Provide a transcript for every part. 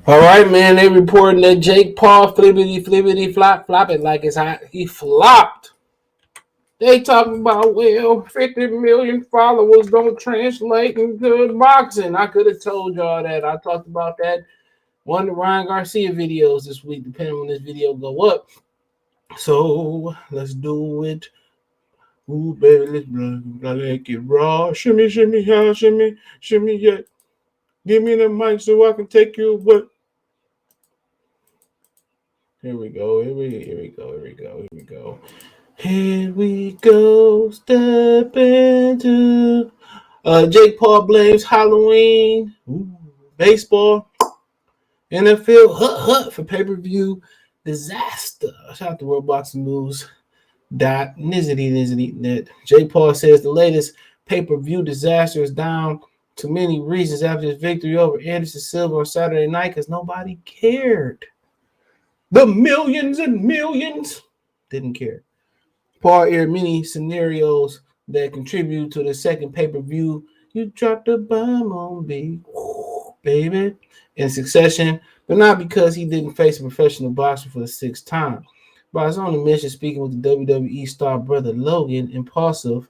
All right, man. They reporting that Jake Paul flippity flop it like it's hot. He flopped. They talking about 50 million followers don't translate into boxing. I could have told y'all that. I talked about that one of the Ryan Garcia videos this week, depending on when this video go up. So let's do it. Ooh, baby, let's make it raw. Shimmy, shimmy, how, shimmy, yeah. Give me the mic so I can take you away. Here we go. Here we go. Here we go. Step into. Jake Paul blames Halloween, baseball, NFL, for pay-per-view disaster. Shout out to World Boxing News. Net. Jake Paul says the latest pay-per-view disaster is down to many reasons after his victory over Anderson Silva on Saturday night because nobody cared. The millions and millions didn't care. Paul aired many scenarios that contribute to the second pay-per-view. You dropped a bomb on me, baby, in succession, but not because he didn't face a professional boxer for the sixth time. By his own admission, speaking with the WWE star brother Logan, Impulsive,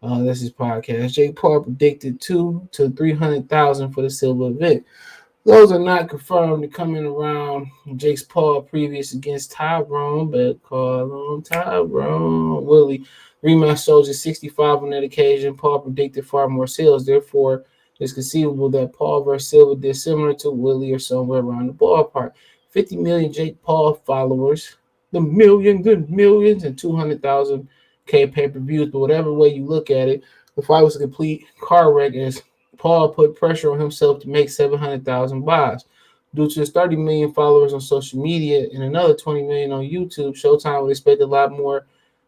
that's his podcast, Jake Paul predicted 2 to 300,000 for the Silva event. Those are not confirmed to coming around Jake's Paul previous against Tyrone, but call on Tyrone. Willie rematch soldier 65 on that occasion. Paul predicted far more sales. Therefore, it's conceivable that Paul versus Silva did similar to Willie or somewhere around the ballpark. 50 million Jake Paul followers, the millions and millions, and 200,000 K pay-per-views. But whatever way you look at it, the fight was a complete car wreck as Paul put pressure on himself to make 700,000 buys. Due to his 30 million followers on social media and another 20 million on YouTube, Showtime would expect a lot more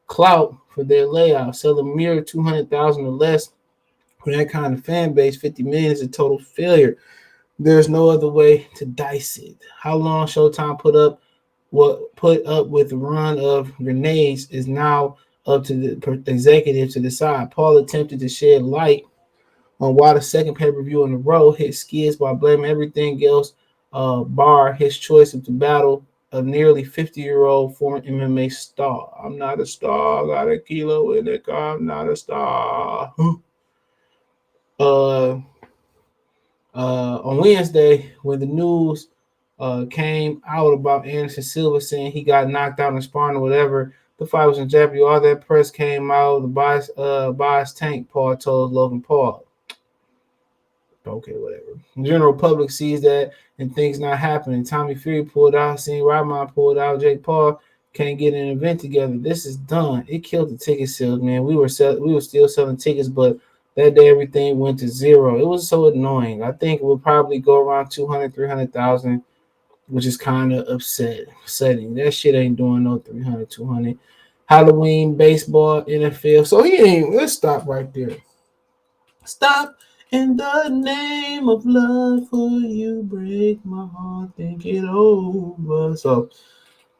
clout for their layout. Sell a mere 200,000 or less for that kind of fan base. 50 million is a total failure. There's no other way to dice it. How long Showtime put up with the run of grenades is now up to the executive to decide. Paul attempted to shed light on why the second pay-per-view in a row hit skids by blaming everything else, bar his choice of the battle a nearly 50-year-old former MMA star. I'm not a star, got a kilo in the car, I'm not a star. uh, on Wednesday, when the news came out about Anderson Silva saying he got knocked out in sparring or whatever, the fight was in jeopardy. All that press came out. The bias tank, Paul told Logan Paul. Okay, whatever. The general public sees that and things not happening. Tommy Fury pulled out, seeing Rodman pulled out, Jake Paul can't get an event together. This is done. It killed the ticket sales, man. We were still selling tickets, but that day everything went to zero. It was so annoying. I think it would probably go around 200, 300,000, which is kind of upsetting. That shit ain't doing no 300, 200. Halloween, baseball, NFL. So he ain't. Let's stop right there. Stop. In the name of love for you, break my heart, think it over. So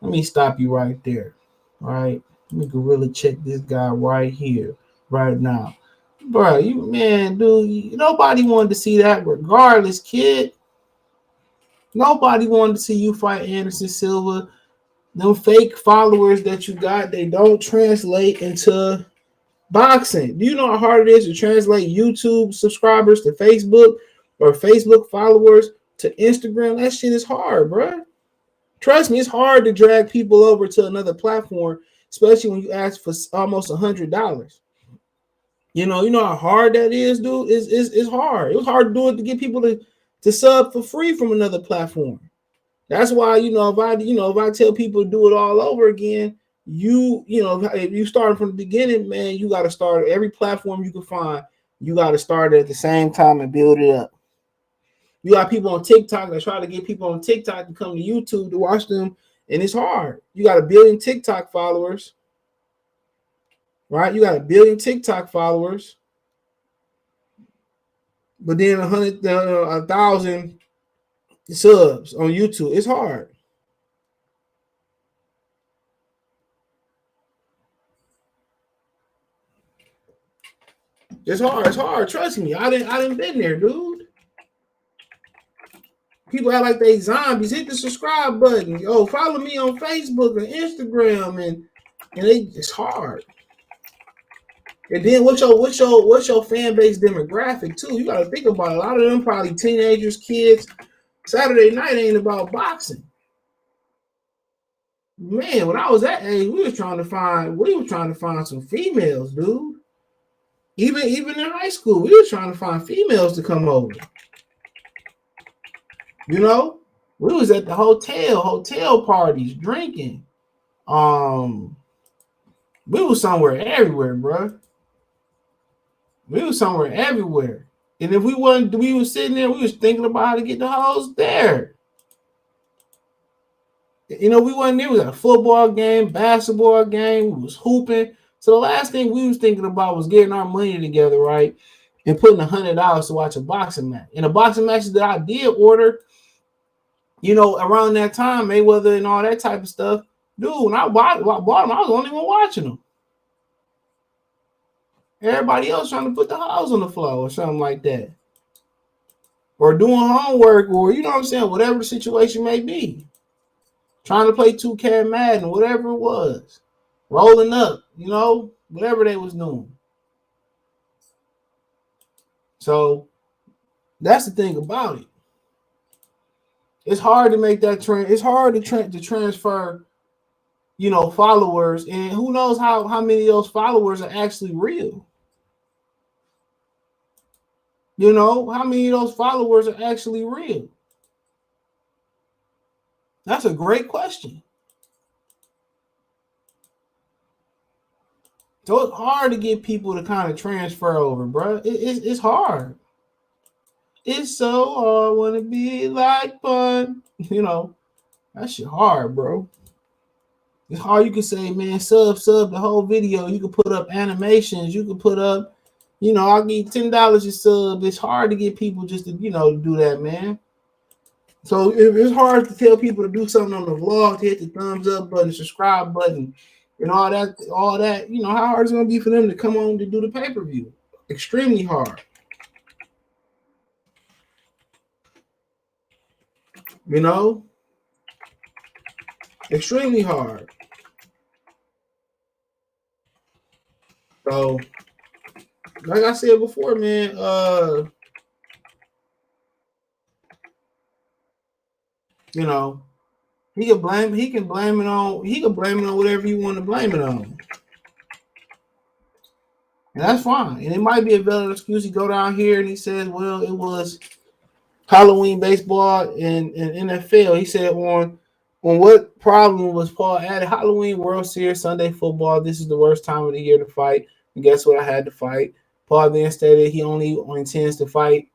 let me stop you right there. All right. Let me gorilla check this guy right here, right now. Bro, nobody wanted to see that regardless, kid. Nobody wanted to see you fight Anderson Silva. Them fake followers that you got, they don't translate into boxing. Do you know how hard it is to translate YouTube subscribers to Facebook or Facebook followers to Instagram? That shit is hard, bro. Trust me, it's hard to drag people over to another platform, especially when you ask for almost $100. You know how hard that is, dude. It's hard. It was hard to do it to get people to sub for free from another platform. That's why if I tell people to do it all over again, if you start from the beginning, man, you got to start every platform you can find. You got to start at the same time and build it up. You got people on TikTok that try to get people on TikTok to come to YouTube to watch them, and it's hard. You got 1 billion TikTok followers, right? You got 1 billion TikTok followers, but then 1,000 subs on YouTube. It's hard. It's hard. Trust me. I didn't been there, dude. People act like they zombies. Hit the subscribe button. Yo, follow me on Facebook and Instagram, and it's hard. And then what's your fan base demographic too? You got to think about it. A lot of them probably teenagers, kids. Saturday night ain't about boxing. Man, when I was that age, we were trying to find some females, dude. Even in high school, we were trying to find females to come over. You know, we was at the hotel parties, drinking. We was somewhere everywhere, bro. We was somewhere everywhere. And if we was sitting there, we was thinking about how to get the hoes there. You know, we wasn't there. We was at a football game, basketball game. We was hooping. So the last thing we was thinking about was getting our money together, right? And putting $100 to watch a boxing match. And the boxing matches that I did order, you know, around that time, Mayweather and all that type of stuff, dude, when I bought them, I was the only one watching them. Everybody else trying to put the house on the floor or something like that. Or doing homework, or you know what I'm saying, whatever the situation may be. Trying to play 2K Madden, whatever it was. Rolling up, you know, whatever they was doing. So that's the thing about it. It's hard to make that trend. It's hard to transfer, you know, followers, and who knows how many of those followers are actually real. You know, how many of those followers are actually real? That's a great question. So it's hard to get people to kind of transfer over, bro. It's hard. It's so hard, wanna be like fun. You know, that shit hard, bro. It's hard. You can say, man, sub the whole video. You can put up animations. You can put up, you know, I'll give you $10 a sub. It's hard to get people just to, you know, do that, man. So it's hard to tell people to do something on the vlog, to hit the thumbs up button, subscribe button, and all that. You know, how hard is it gonna be for them to come on to do the pay-per-view? Extremely hard. You know? Extremely hard. So, like I said before, man, you know, he can blame it on whatever you want to blame it on. And that's fine. And it might be a valid excuse. He go down here and he says, well, it was Halloween baseball and NFL. He said on what problem was Paul added? Halloween, World Series, Sunday football. This is the worst time of the year to fight. And guess what? I had to fight. Paul then stated he only intends to fight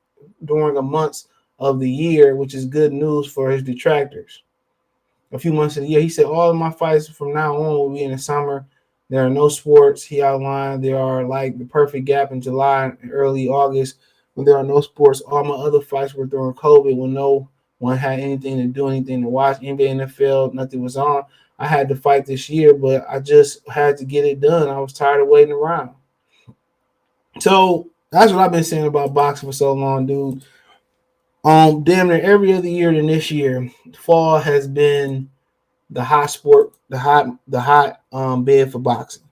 during a month of the year, which is good news for his detractors. A few months of the year, he said all of my fights from now on will be in the summer. There are no sports. He outlined there are like the perfect gap in July and early August when there are no sports. All my other fights were during COVID when no one had anything to do, anything to watch. NBA, NFL, nothing was on. I had to fight this year, but I just had to get it done. I was tired of waiting around. So that's what I've been saying about boxing for so long, dude. Damn near every other year than this year, fall has been the hot sport, the hot bid for boxing.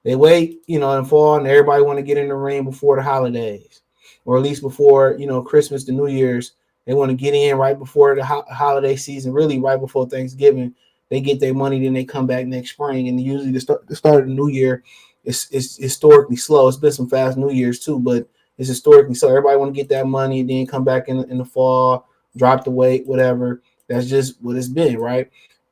They wait, you know, in fall, and everybody want to get in the ring before the holidays, or at least before, you know, Christmas, the New Year's. They want to get in right before the holiday season, really right before Thanksgiving. They get their money, then they come back next spring, and usually the start of the New Year is historically slow. It's been some fast New Year's too, but it's historically slow. Everybody want to get that money, then come back in the fall, drop the weight, whatever. That's just what it's been, right?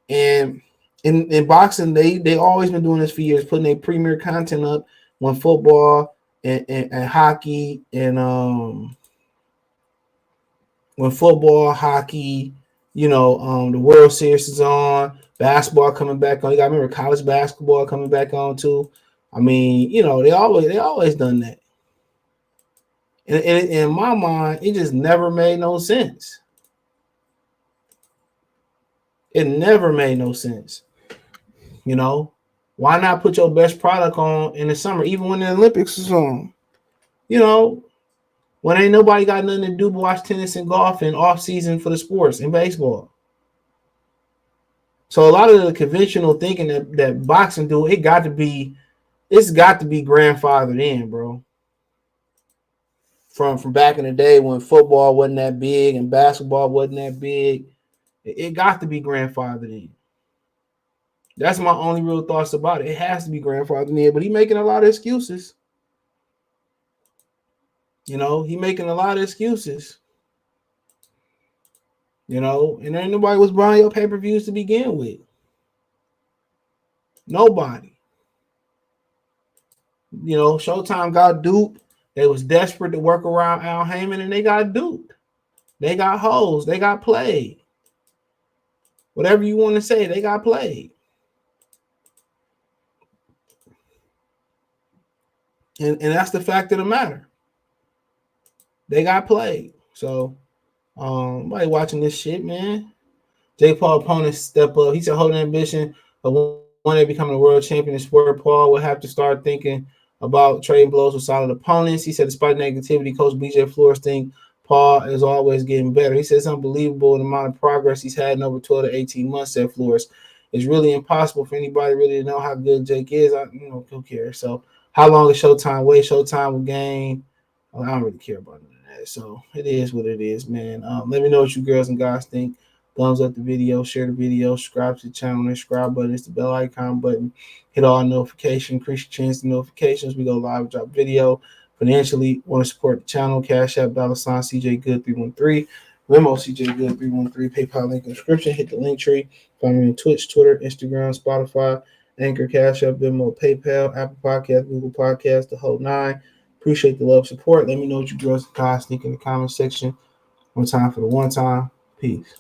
And in boxing, they always been doing this for years, putting their premier content up when football and hockey and when football, hockey, you know, the World Series is on, basketball coming back on. You got to remember college basketball coming back on too. I mean, you know, they always done that. And in my mind, it just never made no sense. It never made no sense. You know, why not put your best product on in the summer, even when the Olympics is on? You know, when ain't nobody got nothing to do but watch tennis and golf and off season for the sports and baseball. So a lot of the conventional thinking that boxing do, it's got to be grandfathered in, bro. From back in the day when football wasn't that big and basketball wasn't that big, it got to be grandfathered in. That's my only real thoughts about it. It has to be grandfathered in, but he making a lot of excuses. He making a lot of excuses. And ain't nobody was buying your pay-per-views to begin with. Nobody. Showtime got duped. They was desperate to work around Al Heyman, and they got duped. They got hoes. They got played. Whatever you want to say, they got played. And that's the fact of the matter. They got played. So, somebody watching this shit, man. Jake Paul opponents step up. He said, holding ambition of one day becoming a world champion is where Paul will have to start thinking about trading blows with solid opponents. He said, despite negativity, Coach BJ Flores thinks Paul is always getting better. He said it's unbelievable the amount of progress he's had in over 12 to 18 months, said Flores. It's really impossible for anybody really to know how good Jake is. Who cares? So how long is Showtime wait? Showtime will gain. I don't really care about none of that. So it is what it is, man. Let me know what you girls and guys think. Thumbs up the video, share the video, subscribe to the channel, and subscribe button. It's the bell icon button. Hit all notifications, increase your chance to notifications. We go live, drop video. Financially, want to support the channel, Cash App, $ CJ Good 313, Venmo CJ Good 313, PayPal link in the description. Hit the link tree. Find me on Twitch, Twitter, Instagram, Spotify, Anchor, Cash App, Venmo, PayPal, Apple Podcast, Google Podcast, the whole nine. Appreciate the love, support. Let me know what you girls and guys think in the comment section. One time for the one time. Peace.